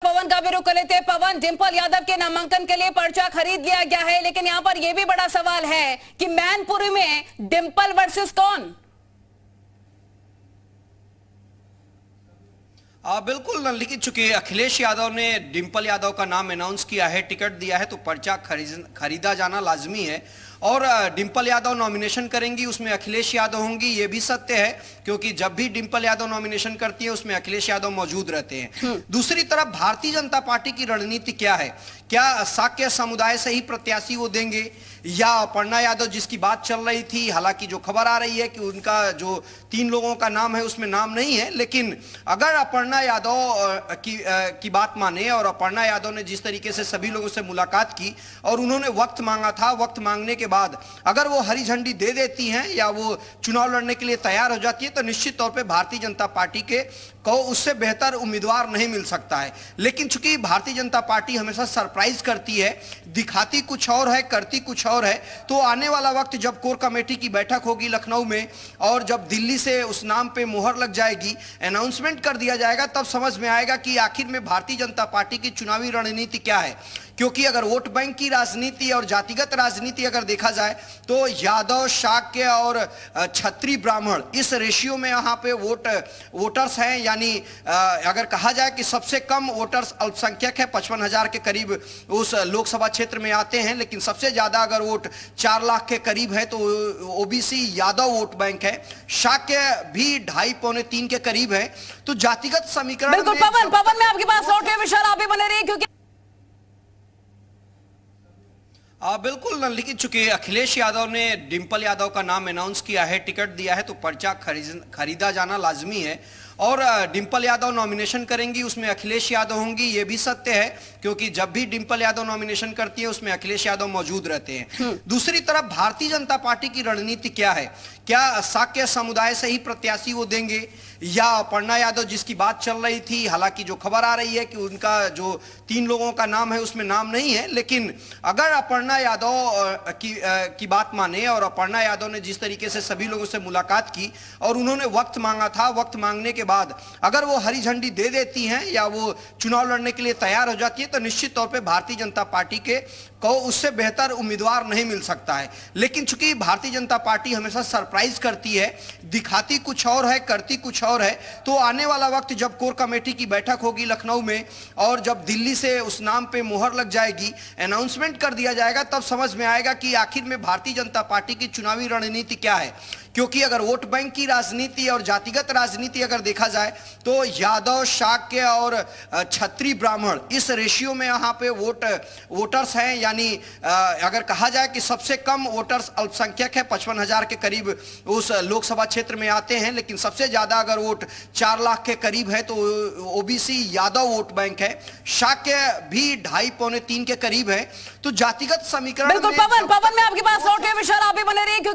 पवन का भी रुख कर लेते हैं। पवन, डिंपल यादव के नामांकन के लिए पर्चा खरीद लिया गया है, लेकिन यहां पर यह भी बड़ा सवाल है कि मैनपुरी में डिंपल वर्सेस कौन? बिल्कुल, लेकिन चूंकि अखिलेश यादव ने डिंपल यादव का नाम अनाउंस किया है, टिकट दिया है, तो पर्चा खरीदा जाना लाजमी है। और डिंपल यादव नॉमिनेशन करेंगी, उसमें अखिलेश यादव होंगी, ये भी सत्य है, क्योंकि जब भी डिंपल यादव नॉमिनेशन करती है उसमें अखिलेश यादव मौजूद रहते हैं। दूसरी तरफ भारतीय जनता पार्टी की रणनीति क्या है? क्या शाक्य समुदाय से ही प्रत्याशी वो देंगे, या अपर्णा यादव जिसकी बात चल रही थी, हालांकि जो खबर आ रही है कि उनका जो 3 लोगों का नाम है उसमें नाम नहीं है, लेकिन अगर अपर्णा यादव की बात माने, और अपर्णा यादव ने जिस तरीके से सभी लोगों से मुलाकात की और उन्होंने वक्त मांगा था, वक्त मांगने के बाद अगर वो हरी झंडी दे देती हैं या वो चुनाव लड़ने के लिए तैयार हो जाती है, तो निश्चित तौर पे भारतीय जनता पार्टी को उससे बेहतर उम्मीदवार नहीं मिल सकता है। लेकिन चूंकि भारतीय जनता पार्टी हमेशा सरप्राइज करती है, दिखाती कुछ और है, करती कुछ और है, तो आने वाला वक्त जब कोर कमेटी की बैठक होगी लखनऊ में, और जब दिल्ली से उस नाम पे मोहर लग जाएगी, अनाउंसमेंट कर दिया जाएगा, तब समझ में आएगा कि आखिर में भारतीय जनता पार्टी की चुनावी रणनीति क्या है। क्योंकि अगर वोट बैंक की राजनीति और जातिगत राजनीति अगर देखा जाए, तो यादव, शाक्य और क्षत्रिय ब्राह्मण, इस रेशियो में यहाँ पे वोटर्स हैं। यानी अगर कहा जाए कि सबसे कम वोटर्स अल्पसंख्यक है, 55,000 के करीब उस लोकसभा क्षेत्र में आते हैं, लेकिन सबसे ज्यादा अगर वोट 4 लाख के करीब है तो ओबीसी यादव वोट बैंक है। शाक्य भी 2.5-3 के करीब है। तो जातिगत समीकरण बिल्कुल पवन मैं आपके पास लौट के, विशाल आप भी बने रहिए, क्योंकि बिल्कुल, लेकिन चूंकि अखिलेश यादव ने डिंपल यादव का नाम अनाउंस किया है, टिकट दिया है, तो पर्चा खरीदा जाना लाजमी है। और डिंपल यादव नॉमिनेशन करेंगी, उसमें अखिलेश यादव होंगी, ये भी सत्य है, क्योंकि जब भी डिंपल यादव नॉमिनेशन करती है उसमें अखिलेश यादव मौजूद रहते हैं। दूसरी तरफ भारतीय जनता पार्टी की रणनीति क्या है? क्या शाक्य समुदाय से ही प्रत्याशी वो देंगे, या अपर्णा यादव जिसकी बात चल रही थी, हालांकि जो खबर आ रही है कि उनका जो 3 लोगों का नाम है उसमें नाम नहीं है, लेकिन अगर अपर्णा यादव की बात माने, और अपर्णा यादव ने जिस तरीके से सभी लोगों से मुलाकात की और उन्होंने वक्त मांगा था, वक्त मांगने के बाद अगर वो हरी झंडी दे देती हैं या वो चुनाव लड़ने के लिए तैयार हो जाती है, तो निश्चित तौर पे भारतीय जनता पार्टी को उससे बेहतर उम्मीदवार नहीं मिल सकता है। लेकिन चूंकि भारतीय जनता पार्टी हमेशा सरप्राइज करती है, दिखाती कुछ और है, करती कुछ और है, तो आने वाला वक्त जब कोर कमेटी की बैठक होगी लखनऊ में, और जब दिल्ली से उस नाम पे मोहर लग जाएगी, अनाउंसमेंट कर दिया जाएगा, तब समझ में आएगा कि आखिर में भारतीय जनता पार्टी की चुनावी रणनीति क्या है। क्योंकि अगर वोट बैंक की राजनीति और जातिगत राजनीति अगर देखा जाए, तो यादव, शाक्य और क्षत्रिय ब्राह्मण, इस रेशियो में यहाँ पे वोटर्स हैं। यानी अगर कहा जाए कि सबसे कम वोटर्स अल्पसंख्यक है, 55,000 के करीब उस लोकसभा क्षेत्र में आते हैं, लेकिन सबसे ज्यादा अगर वोट 4 लाख के करीब है तो ओबीसी यादव वोट बैंक है। शाक्य भी 2.5-3 के करीब है। तो जातिगत समीकरण बिल्कुल पवन मैं आपके पास लौट के, विशाल आप भी बने रहिए, क्योंकि